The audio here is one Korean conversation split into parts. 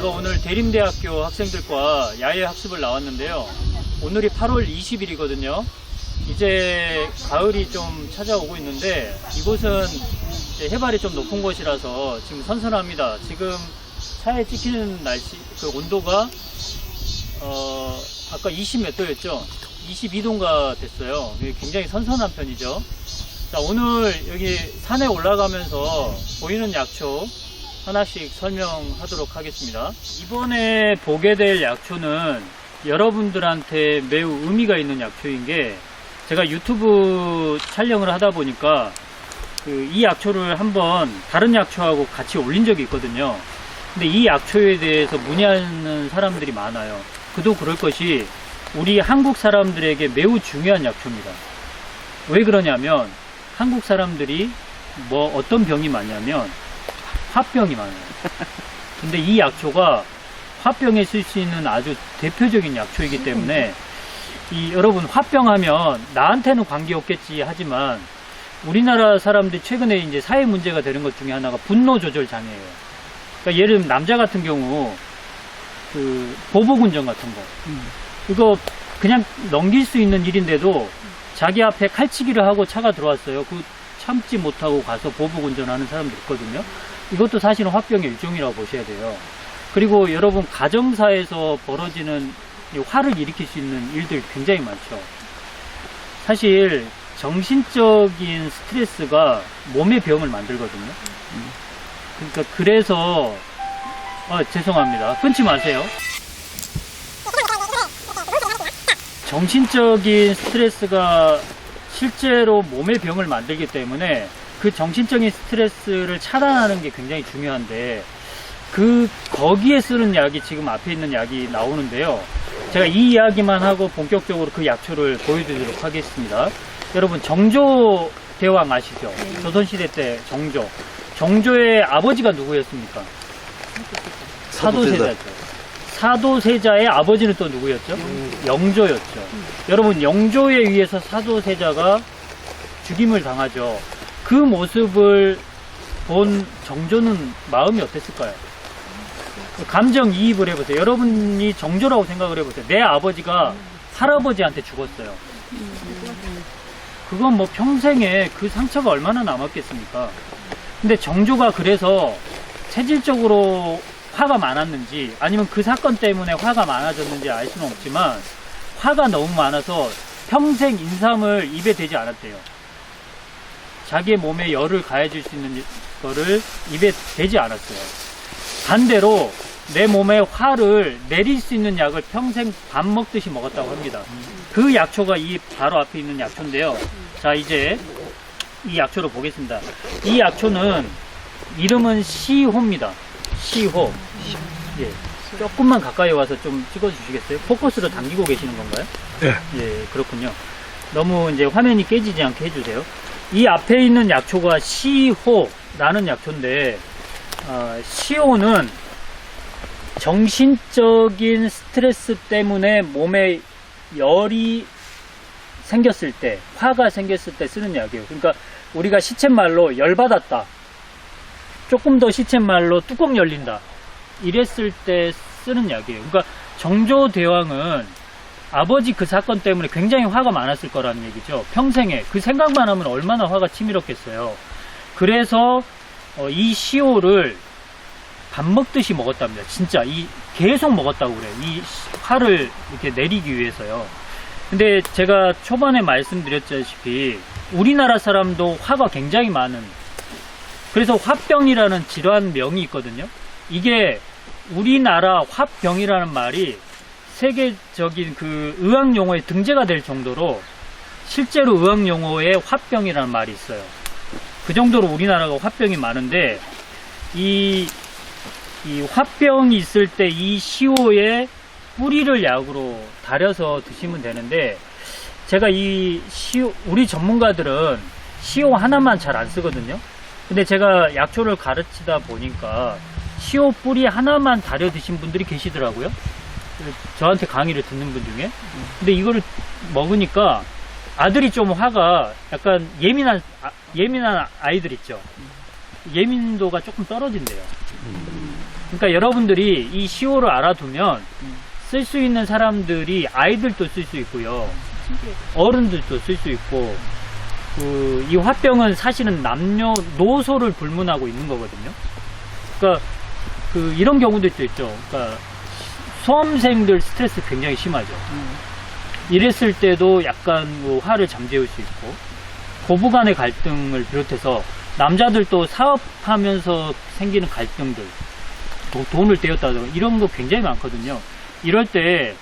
제가 오늘 대림대학교 학생들과 야외 학습을 나왔는데요. 오늘이 8월 20일이거든요. 이제 가을이 좀 찾아오고 있는데 이곳은 이제 해발이 좀 높은 곳이라서 지금 선선합니다. 지금 차에 찍히는 날씨, 그 온도가 아까 20 몇 도였죠? 22도인가 됐어요. 굉장히 선선한 편이죠. 자, 오늘 여기 산에 올라가면서 보이는 약초 하나씩 설명하도록 하겠습니다. 이번에 보게 될 약초는 여러분들한테 매우 의미가 있는 약초인 게, 제가 유튜브 촬영을 하다 보니까 이 약초를 한번 다른 약초하고 같이 올린 적이 있거든요. 근데 이 약초에 대해서 문의하는 사람들이 많아요. 그도 그럴 것이 우리 한국 사람들에게 매우 중요한 약초입니다. 왜 그러냐면 한국 사람들이 어떤 병이 많냐면 화병이 많아요. 근데 이 약초가 화병에 쓸 수 있는 아주 대표적인 약초이기 때문에 여러분, 화병하면 나한테는 관계없겠지 하지만 우리나라 사람들이 최근에 이제 사회 문제가 되는 것 중에 하나가 분노 조절 장애예요. 그러니까 예를 들면 남자 같은 경우 보복 운전 같은 거, 이거 그냥 넘길 수 있는 일인데도 자기 앞에 칼치기를 하고 차가 들어왔어요. 참지 못하고 가서 보복 운전하는 사람도 있거든요. 이것도 사실은 화병의 일종이라고 보셔야 돼요. 그리고 여러분, 가정사에서 벌어지는 화를 일으킬 수 있는 일들 굉장히 많죠. 사실 정신적인 스트레스가 몸의 병을 만들거든요. 그러니까 그래서 죄송합니다. 끊지 마세요. 정신적인 스트레스가 실제로 몸의 병을 만들기 때문에 그 정신적인 스트레스를 차단하는 게 굉장히 중요한데, 거기에 쓰는 약이 지금 앞에 있는 약이 나오는데요. 제가 이 이야기만 하고 본격적으로 그 약초를 보여드리도록 하겠습니다. 여러분, 정조대왕 아시죠? 조선시대 때 정조의 아버지가 누구였습니까? 사도세자죠. 사도세자의 아버지는 또 누구였죠? 영조였죠. 여러분, 영조에 의해서 사도세자가 죽임을 당하죠. 그 모습을 본 정조는 마음이 어땠을까요? 감정이입을 해보세요. 여러분이 정조라고 생각을 해보세요. 내 아버지가 할아버지한테 죽었어요. 그건 평생에 그 상처가 얼마나 남았겠습니까? 근데 정조가 그래서 체질적으로 화가 많았는지, 아니면 그 사건 때문에 화가 많아졌는지 알 수는 없지만, 화가 너무 많아서 평생 인삼을 입에 대지 않았대요. 자기의 몸에 열을 가해줄 수 있는 거를 입에 대지 않았어요. 반대로 내 몸에 화를 내릴 수 있는 약을 평생 밥 먹듯이 먹었다고 합니다. 그 약초가 이 바로 앞에 있는 약초인데요. 자, 이제 이 약초를 보겠습니다. 이 약초는 이름은 시호입니다. 시호. 예. 조금만 가까이 와서 좀 찍어주시겠어요? 포커스로 당기고 계시는 건가요? 네. 예, 그렇군요. 너무 이제 화면이 깨지지 않게 해주세요. 이 앞에 있는 약초가 시호라는 약초인데, 시호는 정신적인 스트레스 때문에 몸에 열이 생겼을 때, 화가 생겼을 때 쓰는 약이에요. 그러니까 우리가 시쳇말로 열받았다, 조금 더 시쳇말로 뚜껑 열린다, 이랬을 때 쓰는 약이에요. 그러니까 정조대왕은 아버지 그 사건 때문에 굉장히 화가 많았을 거라는 얘기죠. 평생에 그 생각만 하면 얼마나 화가 치밀었겠어요. 그래서 이 시호를 밥 먹듯이 먹었답니다. 진짜 계속 먹었다고 그래요. 이 화를 이렇게 내리기 위해서요. 근데 제가 초반에 말씀드렸다시피 우리나라 사람도 화가 굉장히 많은, 그래서 화병이라는 질환명이 있거든요. 이게 우리나라 화병이라는 말이 세계적인 의학용어에 등재가 될 정도로, 실제로 의학용어에 화병이라는 말이 있어요. 그 정도로 우리나라가 화병이 많은데, 이 화병이 있을 때 이 시호의 뿌리를 약으로 달여서 드시면 되는데, 제가 우리 전문가들은 시호 하나만 잘 안 쓰거든요. 근데 제가 약초를 가르치다 보니까 시호 뿌리 하나만 달여 드신 분들이 계시더라고요. 저한테 강의를 듣는 분 중에. 근데 이거를 먹으니까 아들이 좀 화가 약간 예민한 아이들 있죠. 예민도가 조금 떨어진대요. 그러니까 여러분들이 이 시호를 알아두면 쓸 수 있는 사람들이 아이들도 쓸 수 있고요. 어른들도 쓸 수 있고, 이 화병은 사실은 남녀노소를 불문하고 있는 거거든요. 그러니까 이런 경우들도 있죠. 그러니까 수험생들 스트레스 굉장히 심하죠. 이랬을 때도 약간 뭐 화를 잠재울 수 있고, 고부간의 갈등을 비롯해서 남자들도 사업하면서 생기는 갈등들, 돈을 떼었다든가 이런 거 굉장히 많거든요. 이럴 때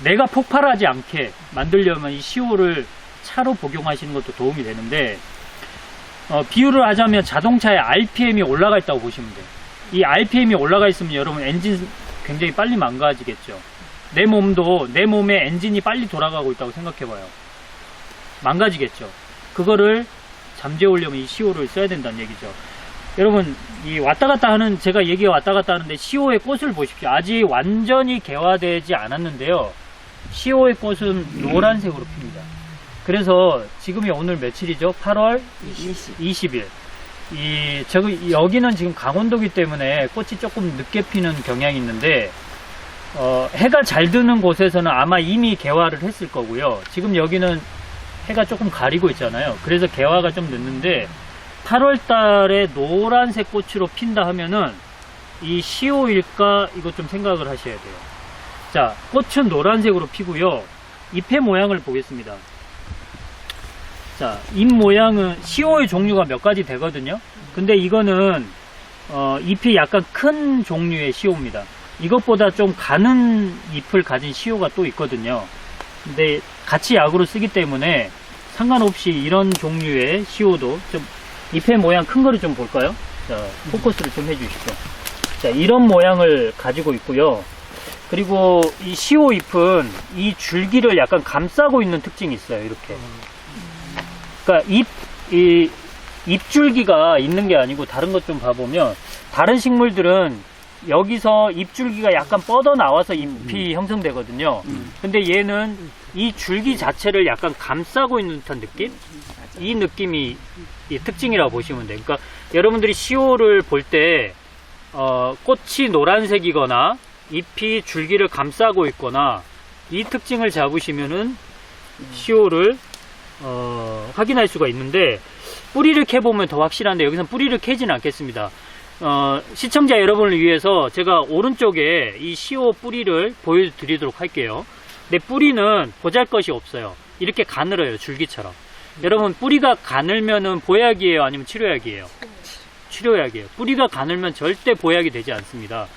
내가 폭발하지 않게 만들려면 이 시호를 차로 복용하시는 것도 도움이 되는데, 비유를 하자면 자동차의 RPM이 올라가 있다고 보시면 돼요. 이 RPM이 올라가 있으면 여러분 엔진 굉장히 빨리 망가지겠죠. 내 몸의 엔진이 빨리 돌아가고 있다고 생각해봐요. 망가지겠죠. 그거를 잠재우려면 이 시호를 써야 된다는 얘기죠. 여러분, 이 왔다 갔다 하는, 제가 얘기가 왔다 갔다 하는데 시호의 꽃을 보십시오. 아직 완전히 개화되지 않았는데요. 시호의 꽃은 노란색으로 핍니다. 그래서 지금이 오늘 며칠이죠? 8월 20일. 여기는 지금 강원도기 때문에 꽃이 조금 늦게 피는 경향이 있는데, 해가 잘 드는 곳에서는 아마 이미 개화를 했을 거고요. 지금 여기는 해가 조금 가리고 있잖아요. 그래서 개화가 좀 늦는데, 8월 달에 노란색 꽃으로 핀다 하면은 이 시호일까, 이거 좀 생각을 하셔야 돼요. 자, 꽃은 노란색으로 피고요. 잎의 모양을 보겠습니다. 자, 잎 모양은 시호의 종류가 몇 가지 되거든요. 근데 이거는 잎이 약간 큰 종류의 시호입니다. 이것보다 좀 가는 잎을 가진 시호가 또 있거든요. 근데 같이 약으로 쓰기 때문에 상관없이 이런 종류의 시호도 좀, 잎의 모양 큰 거를 좀 볼까요? 자, 포커스를 좀 해주시죠. 자, 이런 모양을 가지고 있고요. 그리고 이 시호 잎은 이 줄기를 약간 감싸고 있는 특징이 있어요. 이렇게. 그러니까 잎줄기가 있는 게 아니고, 다른 것 좀 봐보면 다른 식물들은 여기서 잎줄기가 약간 뻗어 나와서 잎이 형성되거든요. 근데 얘는 이 줄기 자체를 약간 감싸고 있는 듯한 느낌? 이 느낌이 이 특징이라고 보시면 돼요. 그러니까 여러분들이 시호를 볼 때 꽃이 노란색이거나 잎이 줄기를 감싸고 있거나 이 특징을 잡으시면은 시호를 확인할 수가 있는데, 뿌리를 캐보면 더 확실한데 여기서는 뿌리를 캐지는 않겠습니다. 시청자 여러분을 위해서 제가 오른쪽에 이 시호 뿌리를 보여드리도록 할게요. 근데 뿌리는 보잘것이 없어요. 이렇게 가늘어요. 줄기처럼. 여러분, 뿌리가 가늘면은 보약이에요? 아니면 치료약이에요? 치료약이에요. 뿌리가 가늘면 절대 보약이 되지 않습니다.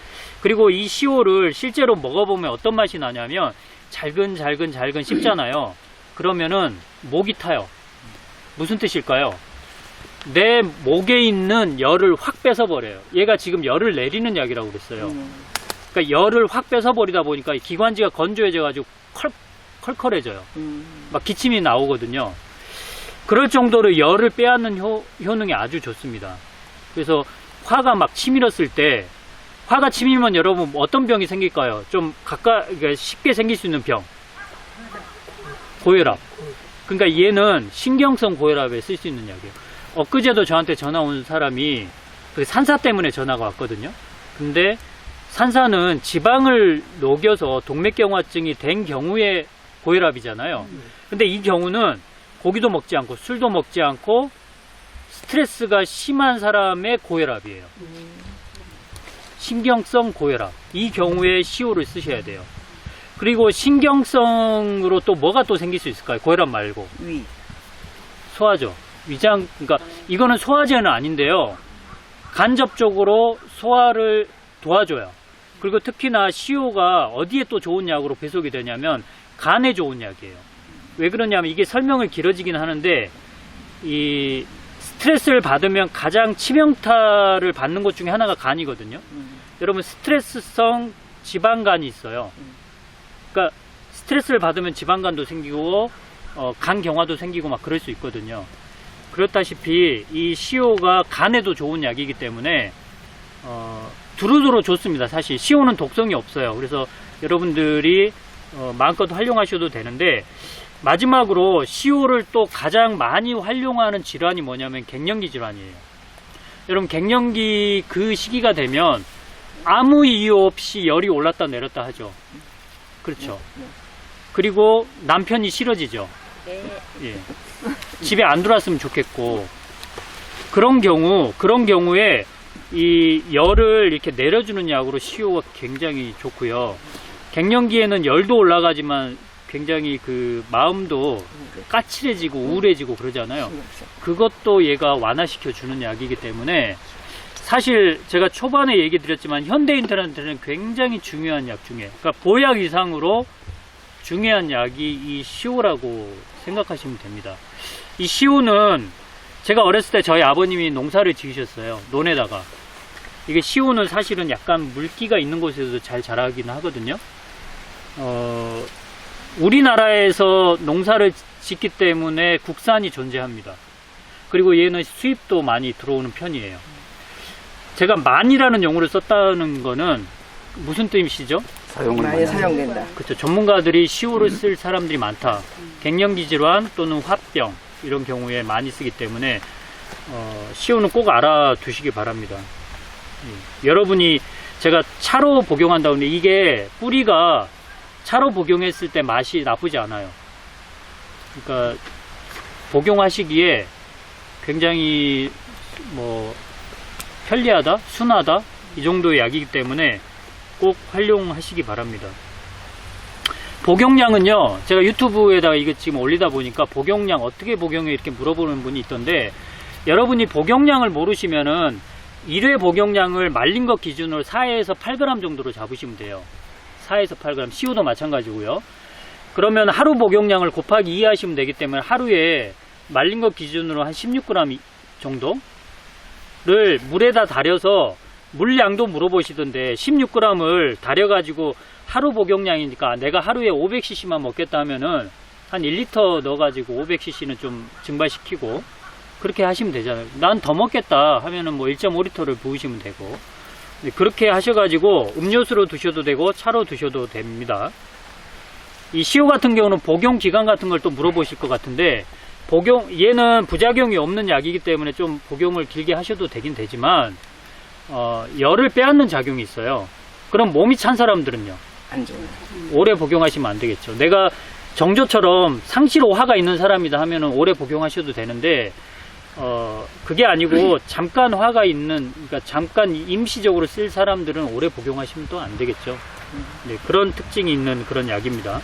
그리고 이 시호를 실제로 먹어보면 어떤 맛이 나냐면 잘근 씹잖아요. 그러면은 목이 타요. 무슨 뜻일까요? 내 목에 있는 열을 확 뺏어버려요. 얘가 지금 열을 내리는 약이라고 그랬어요. 그러니까 열을 확 뺏어버리다 보니까 기관지가 건조해져가지고 컬컬해져요. 막 기침이 나오거든요. 그럴 정도로 열을 빼앗는 효능이 아주 좋습니다. 그래서 화가 막 치밀었을 때, 화가 치밀면 여러분 어떤 병이 생길까요? 좀 쉽게 생길 수 있는 병. 고혈압. 그러니까 얘는 신경성 고혈압에 쓸 수 있는 약이에요. 엊그제도 저한테 전화 온 사람이 산사 때문에 전화가 왔거든요. 근데 산사는 지방을 녹여서 동맥경화증이 된 경우에 고혈압이잖아요. 근데 이 경우는 고기도 먹지 않고 술도 먹지 않고 스트레스가 심한 사람의 고혈압이에요. 신경성 고혈압. 이 경우에 시호를 쓰셔야 돼요. 그리고 신경성으로 또 뭐가 또 생길 수 있을까요? 고혈압 말고. 소화죠. 위장, 그러니까 이거는 소화제는 아닌데요. 간접적으로 소화를 도와줘요. 그리고 특히나 시호가 어디에 또 좋은 약으로 배속이 되냐면 간에 좋은 약이에요. 왜 그러냐면 이게 설명을 길어지긴 하는데, 이 스트레스를 받으면 가장 치명타를 받는 것 중에 하나가 간이거든요. 여러분, 스트레스성 지방간이 있어요. 그러니까 스트레스를 받으면 지방간도 생기고 간경화도 생기고 막 그럴 수 있거든요. 그렇다시피 이 시호가 간에도 좋은 약이기 때문에 두루두루 좋습니다. 사실 시호는 독성이 없어요. 그래서 여러분들이 마음껏 활용하셔도 되는데, 마지막으로 시호를 또 가장 많이 활용하는 질환이 뭐냐면 갱년기 질환이에요. 여러분, 갱년기 그 시기가 되면 아무 이유 없이 열이 올랐다 내렸다 하죠. 그렇죠. 그리고 남편이 싫어지죠. 네. 예. 집에 안 들어왔으면 좋겠고, 그런 경우에 이 열을 이렇게 내려주는 약으로 시오가 굉장히 좋고요. 갱년기에는 열도 올라가지만 굉장히 그 마음도 까칠해지고 우울해지고 그러잖아요. 그것도 얘가 완화시켜 주는 약이기 때문에, 사실 제가 초반에 얘기 드렸지만 현대인들한테는 굉장히 중요한 약 중에, 그러니까 보약 이상으로 중요한 약이 이 시오라고 생각하시면 됩니다. 이 시오는 제가 어렸을 때 저희 아버님이 농사를 지으셨어요. 논에다가. 이게 시오는 사실은 약간 물기가 있는 곳에서도 잘 자라긴 하거든요. 우리나라에서 농사를 짓기 때문에 국산이 존재합니다. 그리고 얘는 수입도 많이 들어오는 편이에요. 제가 만이라는 용어를 썼다는 거는 무슨 뜻이시죠? 사용을 많이 사용된다. 그렇죠. 전문가들이 시오를 쓸 사람들이 많다. 갱년기 질환 또는 화병 이런 경우에 많이 쓰기 때문에 시오는 꼭 알아두시기 바랍니다. 여러분이 제가 차로 복용한다고 하는데 이게 뿌리가 차로 복용했을 때 맛이 나쁘지 않아요. 그러니까 복용하시기에 굉장히 뭐 편리하다, 순하다 이 정도의 약이기 때문에 꼭 활용하시기 바랍니다. 복용량은요, 제가 유튜브에다가 이거 지금 올리다 보니까 복용량 어떻게 복용해 이렇게 물어보는 분이 있던데, 여러분이 복용량을 모르시면은 1회 복용량을 말린 것 기준으로 4에서 8g 정도로 잡으시면 돼요. 4에서 8g, 시오도 마찬가지고요. 그러면 하루 복용량을 곱하기 2 하시면 되기 때문에 하루에 말린 것 기준으로 한 16g 정도를 물에다 달여서, 물량도 물어보시던데 16g을 달여가지고 하루 복용량이니까 내가 하루에 500cc만 먹겠다 하면은 한 1리터 넣어가지고 500cc는 좀 증발시키고 그렇게 하시면 되잖아요. 난 더 먹겠다 하면은 뭐 1.5리터를 부으시면 되고, 그렇게 하셔가지고 음료수로 드셔도 되고 차로 드셔도 됩니다. 이 시오 같은 경우는 복용 기간 같은 걸 또 물어보실 것 같은데, 얘는 부작용이 없는 약이기 때문에 좀 복용을 길게 하셔도 되긴 되지만 열을 빼앗는 작용이 있어요. 그럼 몸이 찬 사람들은요, 안 좋아요. 오래 복용하시면 안 되겠죠. 내가 정조처럼 상시로 화가 있는 사람이다 하면은 오래 복용하셔도 되는데, 그게 아니고 잠깐 화가 있는, 그러니까 잠깐 임시적으로 쓸 사람들은 오래 복용하시면 또 안 되겠죠. 네, 그런 특징이 있는 그런 약입니다.